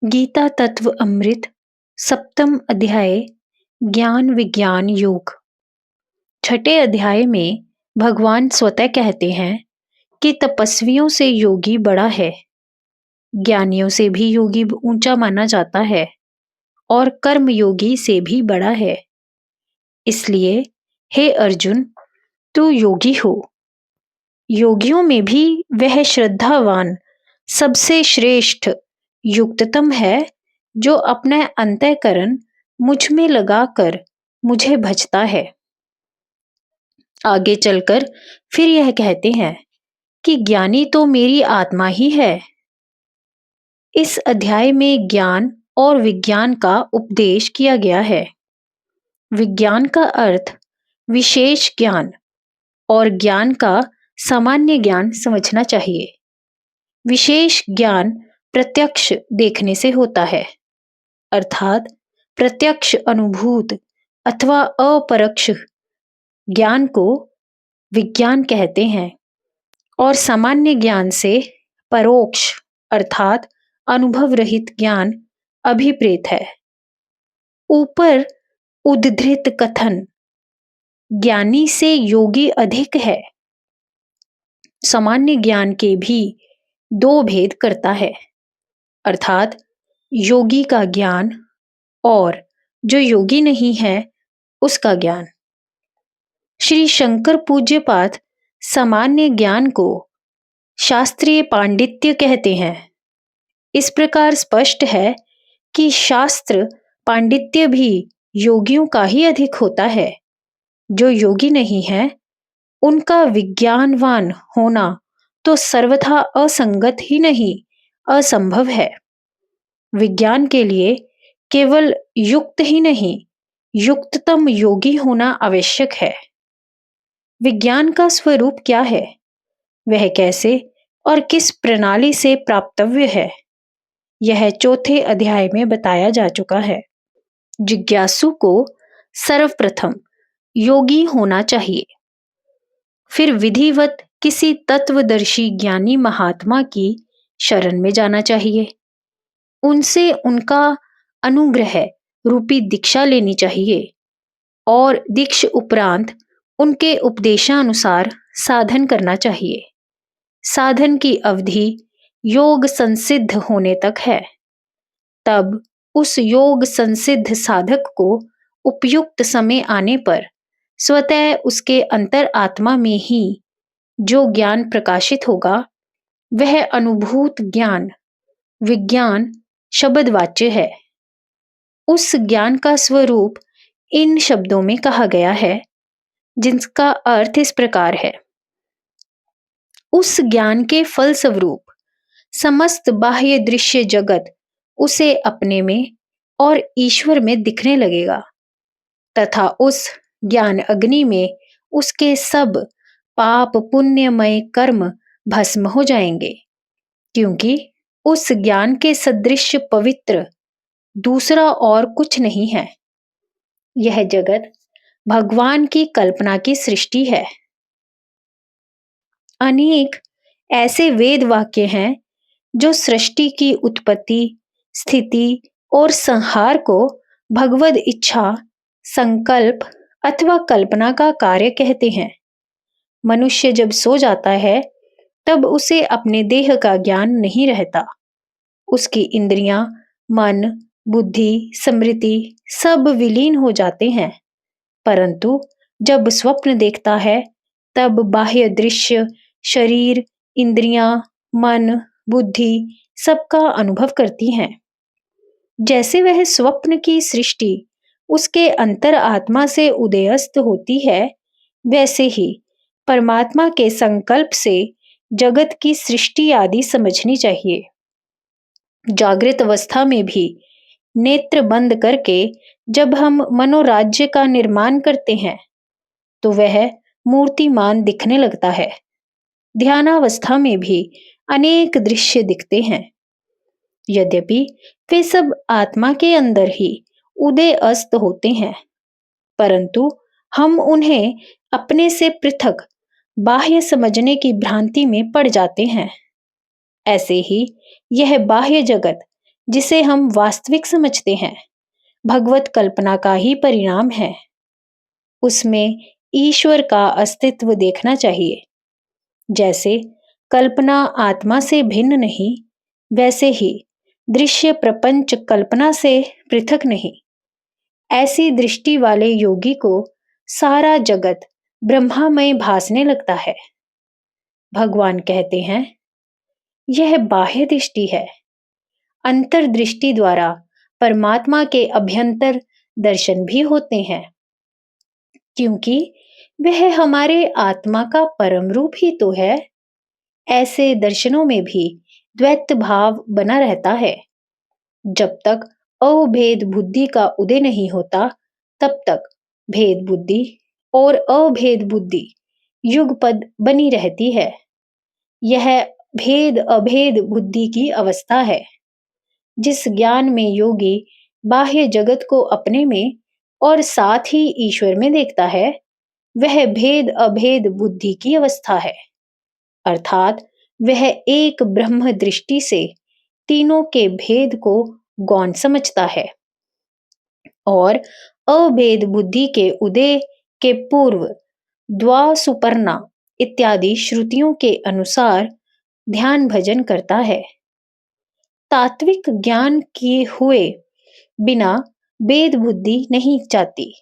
गीता तत्व अमृत सप्तम अध्याय ज्ञान विज्ञान योग। छठे अध्याय में भगवान स्वतः कहते हैं कि तपस्वियों से योगी बड़ा है, ज्ञानियों से भी योगी ऊंचा माना जाता है और कर्म योगी से भी बड़ा है। इसलिए हे अर्जुन, तू योगी हो। योगियों में भी वह श्रद्धावान सबसे श्रेष्ठ युक्ततम है जो अपना अंतःकरण मुझ में लगाकर मुझे भजता है। आगे चलकर फिर यह कहते हैं कि ज्ञानी तो मेरी आत्मा ही है। इस अध्याय में ज्ञान और विज्ञान का उपदेश किया गया है। विज्ञान का अर्थ विशेष ज्ञान और ज्ञान का सामान्य ज्ञान समझना चाहिए। विशेष ज्ञान प्रत्यक्ष देखने से होता है, अर्थात प्रत्यक्ष अनुभूत अथवा अपरोक्ष ज्ञान को विज्ञान कहते हैं और सामान्य ज्ञान से परोक्ष अर्थात अनुभव रहित ज्ञान अभिप्रेत है। ऊपर उद्धृत कथन ज्ञानी से योगी अधिक है सामान्य ज्ञान के भी दो भेद करता है, अर्थात योगी का ज्ञान और जो योगी नहीं है उसका ज्ञान। श्री शंकर पूज्यपाद सामान्य ज्ञान को शास्त्रीय पांडित्य कहते हैं। इस प्रकार स्पष्ट है कि शास्त्र पांडित्य भी योगियों का ही अधिक होता है। जो योगी नहीं है उनका विज्ञानवान होना तो सर्वथा असंगत ही नहीं, असंभव है। विज्ञान के लिए केवल युक्त ही नहीं, युक्ततम योगी होना आवश्यक है। विज्ञान का स्वरूप क्या है, वह कैसे और किस प्रणाली से प्राप्तव्य है, यह चौथे अध्याय में बताया जा चुका है। जिज्ञासु को सर्वप्रथम योगी होना चाहिए, फिर विधिवत किसी तत्वदर्शी ज्ञानी महात्मा की शरण में जाना चाहिए, उनसे उनका अनुग्रह रूपी दीक्षा लेनी चाहिए और दीक्षा उपरांत उनके उपदेशानुसार साधन करना चाहिए। साधन की अवधि योग संसिद्ध होने तक है। तब उस योग संसिद्ध साधक को उपयुक्त समय आने पर स्वतः उसके अंतर आत्मा में ही जो ज्ञान प्रकाशित होगा वह अनुभूत ज्ञान विज्ञान शब्दवाच्य है। उस ज्ञान का स्वरूप इन शब्दों में कहा गया है, जिनका अर्थ इस प्रकार है। उस ज्ञान के फलस्वरूप समस्त बाह्य दृश्य जगत उसे अपने में और ईश्वर में दिखने लगेगा तथा उस ज्ञान अग्नि में उसके सब पाप पुण्यमय कर्म भस्म हो जाएंगे, क्योंकि उस ज्ञान के सदृश पवित्र दूसरा और कुछ नहीं है। यह जगत भगवान की कल्पना की सृष्टि है। अनेक ऐसे वेद वाक्य हैं जो सृष्टि की उत्पत्ति, स्थिति और संहार को भगवद इच्छा, संकल्प अथवा कल्पना का कार्य कहते हैं। मनुष्य जब सो जाता है तब उसे अपने देह का ज्ञान नहीं रहता। उसकी इंद्रियां, मन, बुद्धि, स्मृति सब विलीन हो जाते हैं, परंतु जब स्वप्न देखता है तब बाह्य दृश्य, शरीर, इंद्रियां, मन, बुद्धि सबका अनुभव करती हैं। जैसे वह स्वप्न की सृष्टि उसके अंतर आत्मा से उदयस्त होती है, वैसे ही परमात्मा के संकल्प से जगत की सृष्टि आदि समझनी चाहिए। जागृत अवस्था में भी नेत्र बंद करके जब हम मनोराज्य का निर्माण करते हैं तो वह मूर्तिमान दिखने लगता है। ध्यानावस्था में भी अनेक दृश्य दिखते हैं, यद्यपि वे सब आत्मा के अंदर ही उदय अस्त होते हैं, परंतु हम उन्हें अपने से पृथक बाह्य समझने की भ्रांति में पड़ जाते हैं। ऐसे ही यह बाह्य जगत जिसे हम वास्तविक समझते हैं, भगवत कल्पना का ही परिणाम है। उसमें ईश्वर का अस्तित्व देखना चाहिए। जैसे कल्पना आत्मा से भिन्न नहीं, वैसे ही दृश्य प्रपंच कल्पना से पृथक नहीं। ऐसी दृष्टि वाले योगी को सारा जगत ब्रह्मामय भासने लगता है। भगवान कहते हैं, यह बाह्य दृष्टि है। अंतर्दृष्टि द्वारा परमात्मा के अभ्यंतर दर्शन भी होते हैं, क्योंकि वह हमारे आत्मा का परम रूप ही तो है। ऐसे दर्शनों में भी द्वैत भाव बना रहता है। जब तक अभेद बुद्धि का उदय नहीं होता, तब तक भेद बुद्धि और अभेद बुद्धि युगपद बनी रहती है। यह भेद अभेद बुद्धि की अवस्था है। जिस ज्ञान में योगी बाह्य जगत को अपने में और साथ ही ईश्वर में देखता है, वह भेद अभेद बुद्धि की अवस्था है। अर्थात वह एक ब्रह्म दृष्टि से तीनों के भेद को गौण समझता है और अभेद बुद्धि के उदय के पूर्व द्वासुपर्णा इत्यादि श्रुतियों के अनुसार ध्यान भजन करता है। तात्विक ज्ञान किए हुए बिना भेद बुद्धि नहीं जाती।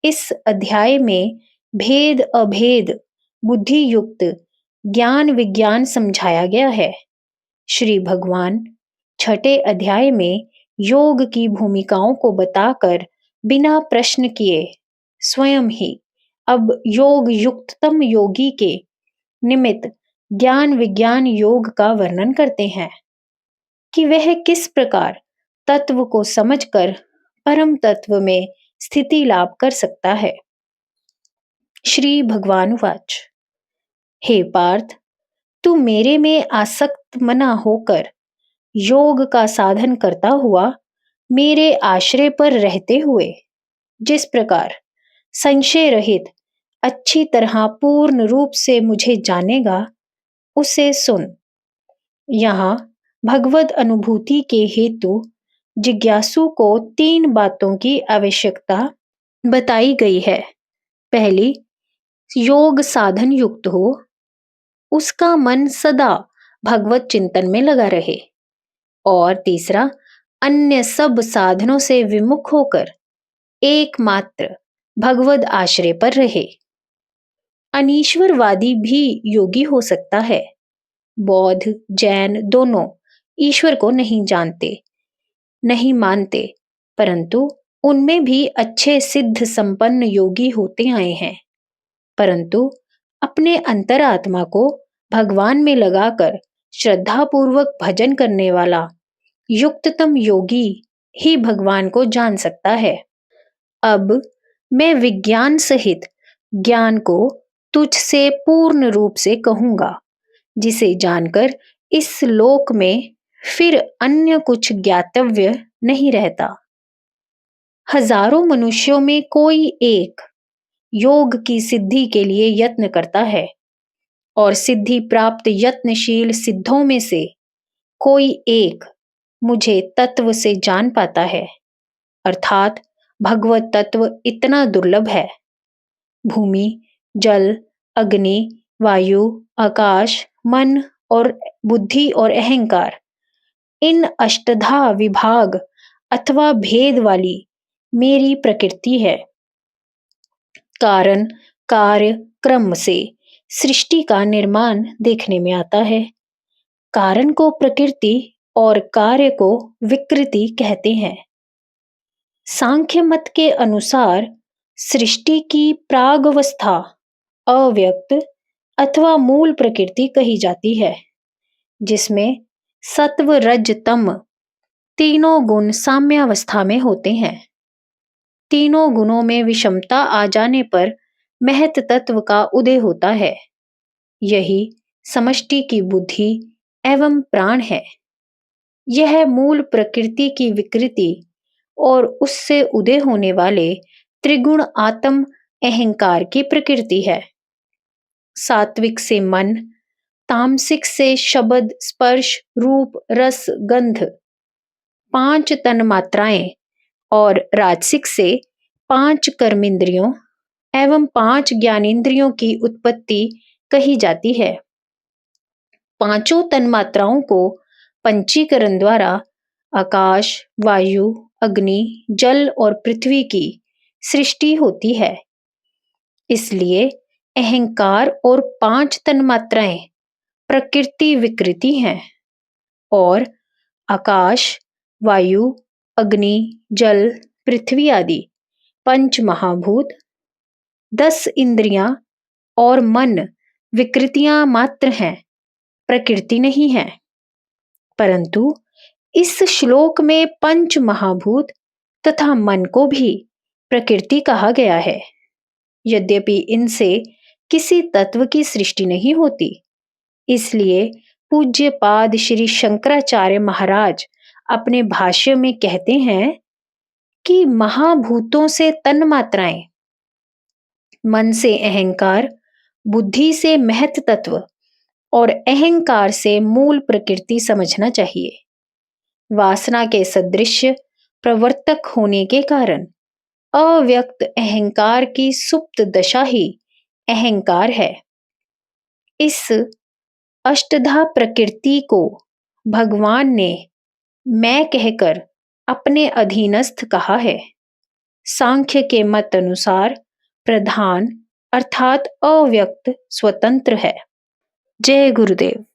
इस अध्याय में भेद अभेद बुद्धि युक्त ज्ञान विज्ञान समझाया गया है। श्री भगवान छठे अध्याय में योग की भूमिकाओं को बताकर बिना प्रश्न किए स्वयं ही अब योग युक्ततम योगी के निमित्त ज्ञान विज्ञान योग का वर्णन करते हैं कि वह किस प्रकार तत्व को समझकर परम तत्व में स्थिति लाभ कर सकता है। श्री भगवान वाच, हे पार्थ, तू मेरे में आसक्त मना होकर योग का साधन करता हुआ मेरे आश्रय पर रहते हुए जिस प्रकार संशय रहित अच्छी तरह पूर्ण रूप से मुझे जानेगा, उसे सुन। यहाँ भगवद अनुभूति के हेतु जिज्ञासु को 3 बातों की आवश्यकता बताई गई है। पहली, योग साधन युक्त हो, उसका मन सदा भगवत चिंतन में लगा रहे। और तीसरा, अन्य सब साधनों से विमुख होकर एकमात्र भगवद आश्रय पर रहे। अनीश्वरवादी भी योगी हो सकता है। बौद्ध जैन दोनों ईश्वर को नहीं जानते, नहीं मानते, परंतु उनमें भी अच्छे सिद्ध संपन्न योगी होते आए हैं। परंतु अपने अंतरात्मा को भगवान में लगाकर श्रद्धापूर्वक भजन करने वाला युक्ततम योगी ही भगवान को जान सकता है। अब मैं विज्ञान सहित ज्ञान को तुझसे पूर्ण रूप से कहूंगा, जिसे जानकर इस लोक में फिर अन्य कुछ ज्ञातव्य नहीं रहता। हजारों मनुष्यों में कोई एक योग की सिद्धि के लिए यत्न करता है और सिद्धि प्राप्त यत्नशील सिद्धों में से कोई एक मुझे तत्व से जान पाता है। अर्थात भगवत तत्व इतना दुर्लभ है। भूमि, जल, अग्नि, वायु, आकाश, मन और बुद्धि और अहंकार, इन अष्टधा विभाग अथवा भेद वाली मेरी प्रकृति है। कारण कार्य क्रम से सृष्टि का निर्माण देखने में आता है। कारण को प्रकृति और कार्य को विकृति कहते हैं। सांख्य मत के अनुसार सृष्टि की प्रागवस्था अव्यक्त अथवा मूल प्रकृति कही जाती है, जिसमें सत्व रज तम तीनों गुण साम्यावस्था में होते हैं। तीनों गुणों में विषमता आ जाने पर महत तत्व का उदय होता है। यही समष्टि की बुद्धि एवं प्राण है। यह मूल प्रकृति की विकृति और उससे उदय होने वाले त्रिगुण आत्म अहंकार की प्रकृति है। सात्विक से मन, तामसिक से शब्द स्पर्श रूप रस गंध, 5 तन मात्राएं और राजसिक से 5 कर्मेंद्रियों एवं 5 ज्ञानेंद्रियों की उत्पत्ति कही जाती है। पांचों तन्मात्राओं को पंचीकरण द्वारा आकाश, वायु, अग्नि, जल और पृथ्वी की सृष्टि होती है। इसलिए अहंकार और 5 तन्मात्राएं प्रकृति विकृति हैं और आकाश, वायु, अग्नि, जल, पृथ्वी आदि 5 महाभूत, 10 इंद्रियां और मन विकृतियां मात्र हैं, प्रकृति नहीं है। परंतु इस श्लोक में 5 महाभूत तथा मन को भी प्रकृति कहा गया है। यद्यपि इनसे किसी तत्व की सृष्टि नहीं होती, इसलिए पूज्यपाद श्री शंकराचार्य महाराज अपने भाष्य में कहते हैं कि महाभूतों से तन्मात्राएं, मन से अहंकार, बुद्धि से महत तत्व और अहंकार से मूल प्रकृति समझना चाहिए। वासना के सदृश प्रवर्तक होने के कारण अव्यक्त अहंकार की सुप्त दशा ही अहंकार है। इस अष्टधा प्रकृति को भगवान ने मैं कहकर अपने अधीनस्थ कहा है। सांख्य के मत अनुसार प्रधान अर्थात अव्यक्त स्वतंत्र है। जय गुरुदेव।